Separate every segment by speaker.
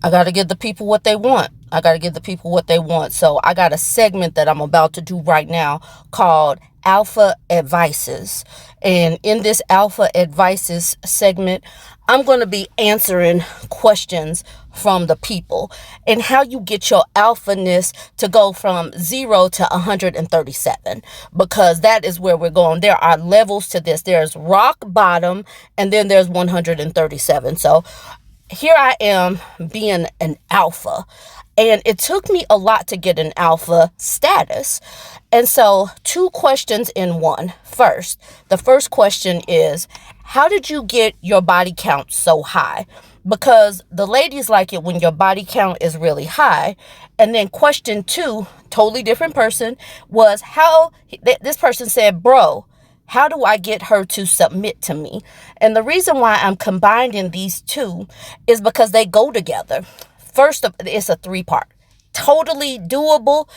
Speaker 1: I got to give the people what they want. I got to give the people what they want. So I got a segment that I'm about to do right now called Alpha Advices. And in this Alpha Advices segment, I'm going to be answering questions from the people and how you get your alphaness to go from 0 to 137, because that is where we're going. There are levels to this. There's rock bottom and then there's 137. So here I am being an alpha, and it took me a lot to get an alpha status. And so, two questions in one. First, the first question is, how did you get your body count so high? Because the ladies like it when your body count is really high. And then question two, totally different person, was how this person said, bro, how do I get her to submit to me? And the reason why I'm combining these two is because they go together. First, it's a three-part. Totally doable.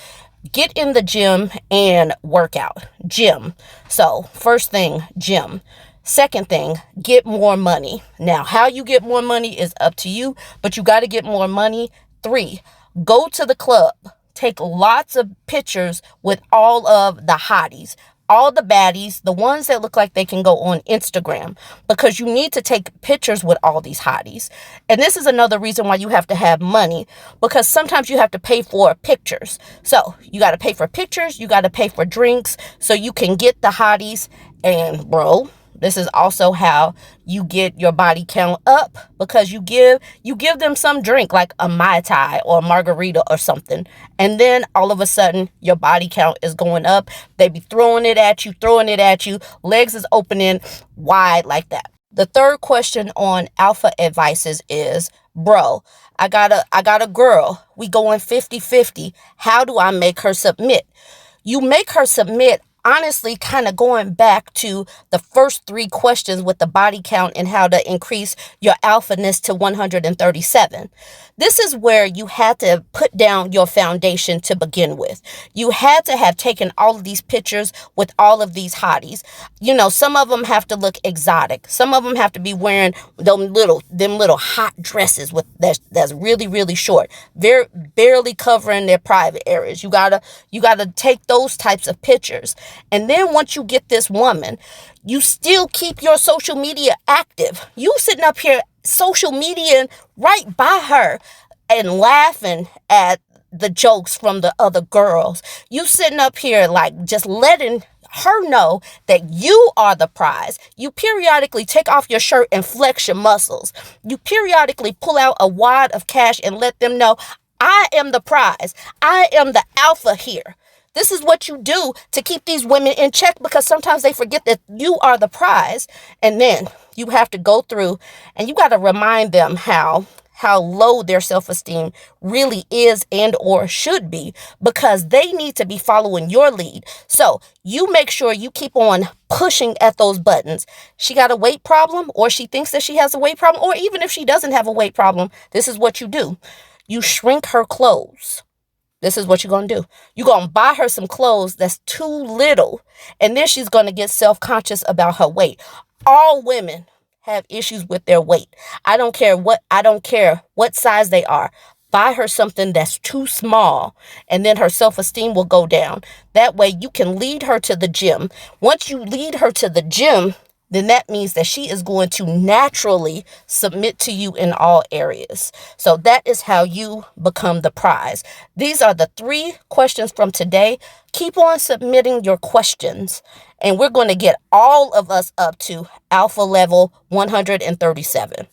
Speaker 1: Get in the gym and work out. Gym. So first thing, gym. Second thing, get more money. Now, how you get more money is up to you, but you got to get more money. 3, go to the club. Take lots of pictures with all of the hotties, all the baddies, the ones that look like they can go on Instagram, because you need to take pictures with all these hotties. And this is another reason why you have to have money, because sometimes you have to pay for pictures. So you got to pay for pictures, you got to pay for drinks so you can get the hotties. And bro, this is also how you get your body count up, because you give them some drink like a Mai Tai or a margarita or something. And then all of a sudden your body count is going up. They be throwing it at you. Legs is opening wide like that. The third question on alpha advices is, bro, I got a girl. We going 50-50. How do I make her submit? You make her submit, honestly, kind of going back to the first 3 questions with the body count and how to increase your alphaness to 137. This is where you had to put down your foundation to begin with. You had to have taken all of these pictures with all of these hotties. You know, some of them have to look exotic. Some of them have to be wearing them little hot dresses with that's really, really short, very barely covering their private areas. You gotta take those types of pictures. And then once you get this woman, you still keep your social media active. You sitting up here social media right by her and laughing at the jokes from the other girls. You sitting up here like just letting her know that you are the prize. You periodically take off your shirt and flex your muscles. You periodically pull out a wad of cash and let them know, I am the prize. I am the alpha here. This is what you do to keep these women in check, because sometimes they forget that you are the prize. And then you have to go through and you got to remind them how low their self-esteem really is and or should be, because they need to be following your lead. So you make sure you keep on pushing at those buttons. She got a weight problem, or she thinks that she has a weight problem, or even if she doesn't have a weight problem, this is what you do. You shrink her clothes. This is what you're going to do. You're going to buy her some clothes that's too little, and then she's going to get self-conscious about her weight. All women have issues with their weight. I don't care what size they are. Buy her something that's too small, and then her self-esteem will go down. That way you can lead her to the gym. Once you lead her to the gym, then that means that she is going to naturally submit to you in all areas. So that is how you become the prize. These are the 3 questions from today. Keep on submitting your questions, and we're going to get all of us up to alpha level 137.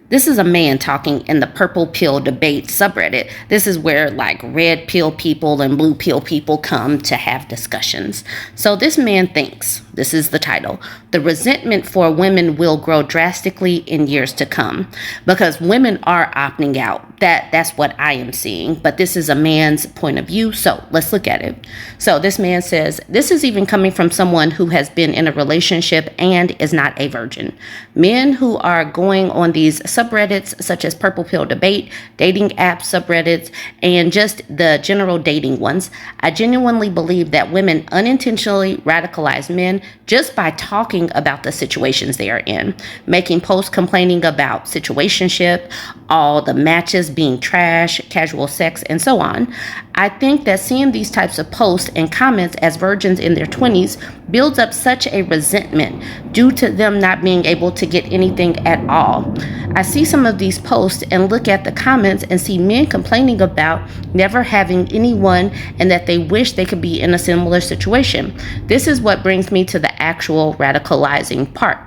Speaker 1: This is a man talking in the purple pill debate subreddit. This is where like red pill people and blue pill people come to have discussions. So this man thinks, this is the title, the resentment for women will grow drastically in years to come, because women are opting out. That's what I am seeing, but this is a man's point of view. So let's look at it. So this man says, this is even coming from someone who has been in a relationship and is not a virgin. Men who are going on these
Speaker 2: subreddits such as Purple Pill Debate, dating app subreddits, and just the general dating ones. I genuinely believe that women unintentionally radicalize men just by talking about the situations they are in, making posts complaining about situationship, all the matches being trash, casual sex, and so on. I think that seeing these types of posts and comments as virgins in their 20s builds up such a resentment due to them not being able to get anything at all. I see some of these posts and look at the comments and see men complaining about never having anyone and that they wish they could be in a similar situation. This is what brings me to the actual radicalizing part.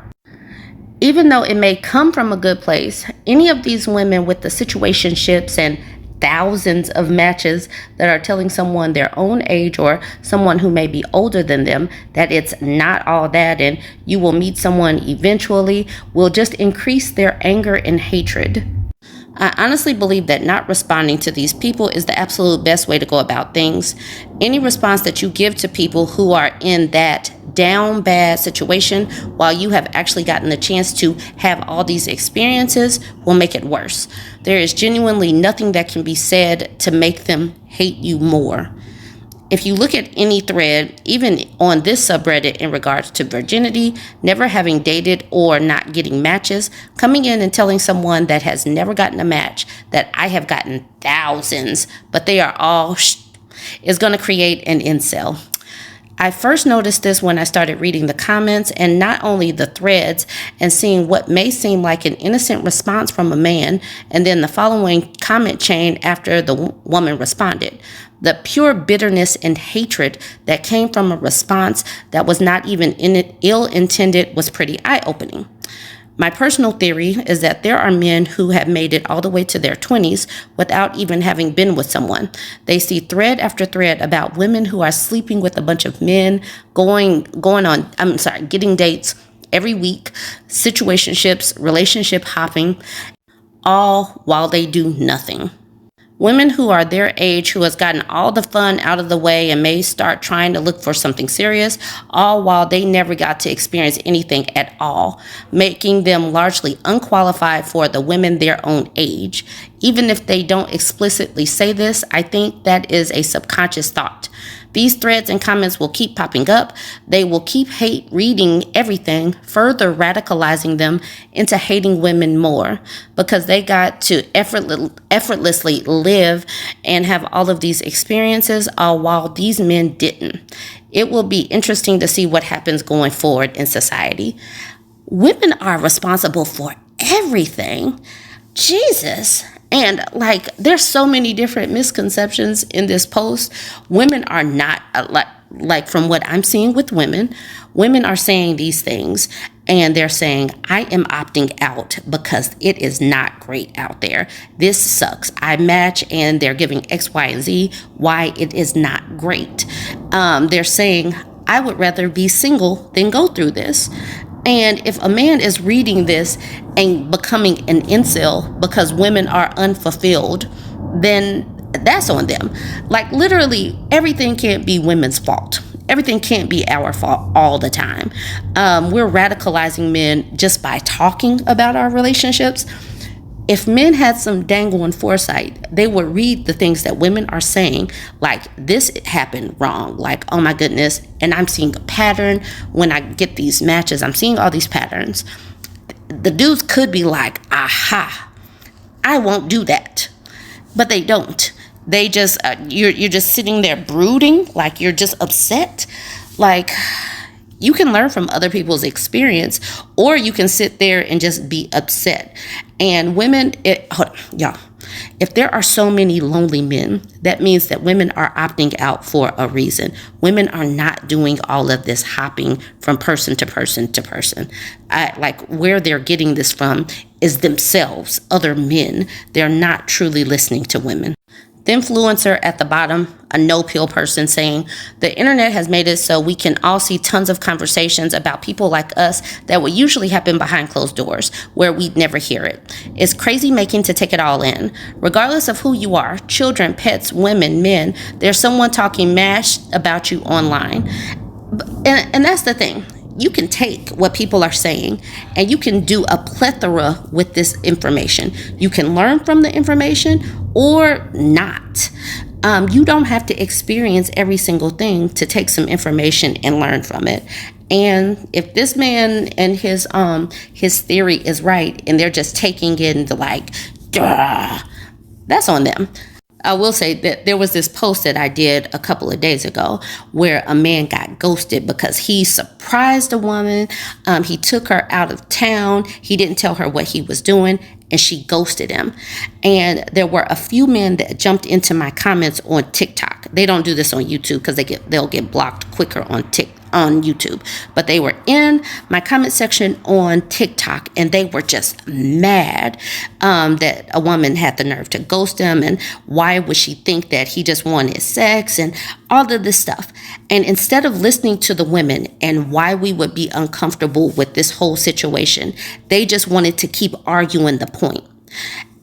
Speaker 2: Even though it may come from a good place, any of these women with the situationships and thousands of matches that are telling someone their own age or someone who may be older than them that it's not all that and you will meet someone eventually will just increase their anger and hatred. I honestly believe that not responding to these people is the absolute best way to go about things. Any response that you give to people who are in that down bad situation while you have actually gotten the chance to have all these experiences will make it worse. There is genuinely nothing that can be said to make them hate you more. If you look at any thread, even on this subreddit in regards to virginity, never having dated or not getting matches, coming in and telling someone that has never gotten a match that I have gotten thousands, but they are all is going to create an incel. I first noticed this when I started reading the comments and not only the threads and seeing what may seem like an innocent response from a man and then the following comment chain after the woman responded. The pure bitterness and hatred that came from a response that was not even ill-intended was pretty eye-opening. My personal theory is that there are men who have made it all the way to their 20s without even having been with someone. They see thread after thread about women who are sleeping with a bunch of men, getting dates every week, situationships, relationship hopping, all while they do nothing. Women who are their age, who has gotten all the fun out of the way and may start trying to look for something serious, all while they never got to experience anything at all, making them largely unqualified for the women their own age. Even if they don't explicitly say this, I think that is a subconscious thought. These threads and comments will keep popping up. They will keep reading everything, further radicalizing them into hating women more because they got to effortlessly live and have all of these experiences while these men didn't. It will be interesting to see what happens going forward in society. Women are responsible for everything. Jesus. And there's so many different misconceptions in this post. Women are not like from what I'm seeing with women are saying these things and they're saying, I am opting out because it is not great out there. This sucks. I match and they're giving X, Y, and Z why it is not great. They're saying, I would rather be single than go through this. And if a man is reading this and becoming an incel because women are unfulfilled, then that's on them. Literally, everything can't be women's fault. Everything can't be our fault all the time. We're radicalizing men just by talking about our relationships. If men had some dangling foresight, they would read the things that women are saying, like this happened wrong, like, oh my goodness, and I'm seeing a pattern when I get these matches. I'm seeing all these patterns. The dudes could be like, aha, I won't do that. But they don't. They just, you're just sitting there brooding, like you're just upset. You can learn from other people's experience, or you can sit there and just be upset. And women, y'all, if there are so many lonely men, that means that women are opting out for a reason. Women are not doing all of this hopping from person to person to person. Where they're getting this from is themselves, other men. They're not truly listening to women. The influencer at the bottom, a no-pill person, saying, the internet has made it so we can all see tons of conversations about people like us that would usually happen behind closed doors, where we'd never hear it. It's crazy making to take it all in. Regardless of who you are, children, pets, women, men, there's someone talking mash about you online. And that's the thing. you can take what people are saying and you can do a plethora with this information. You can learn from the information or not. You don't have to experience every single thing to take some information and learn from it. And if this man and his theory is right and they're just taking in the like, duh, that's on them. I will say that there was this post that I did a couple of days ago where a man got ghosted because he surprised a woman. He took her out of town. He didn't tell her what he was doing, and she ghosted him. And there were a few men that jumped into my comments on TikTok. They don't do this on YouTube because they'll get blocked quicker on YouTube. But they were in my comment section on TikTok and they were just mad that a woman had the nerve to ghost him, and why would she think that he just wanted sex and all of this stuff. And instead of listening to the women and why we would be uncomfortable with this whole situation, they just wanted to keep arguing the point.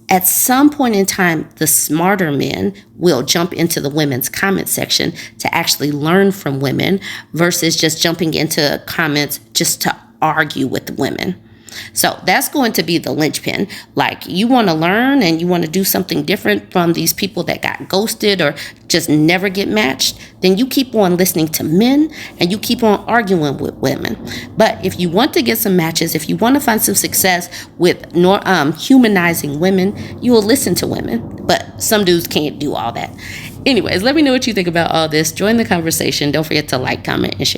Speaker 2: At some point in time, the smarter men will jump into the women's comment section to actually learn from women versus just jumping into comments just to argue with women. So that's going to be the linchpin. Like, you want to learn and you want to do something different from these people that got ghosted or just never get matched, then you keep on listening to men and you keep on arguing with women. But if you want to get some matches, if you want to find some success with humanizing women, you will listen to women. But some dudes can't do all that. Anyways, let me know what you think about all this. Join the conversation. Don't forget to like, comment, and share.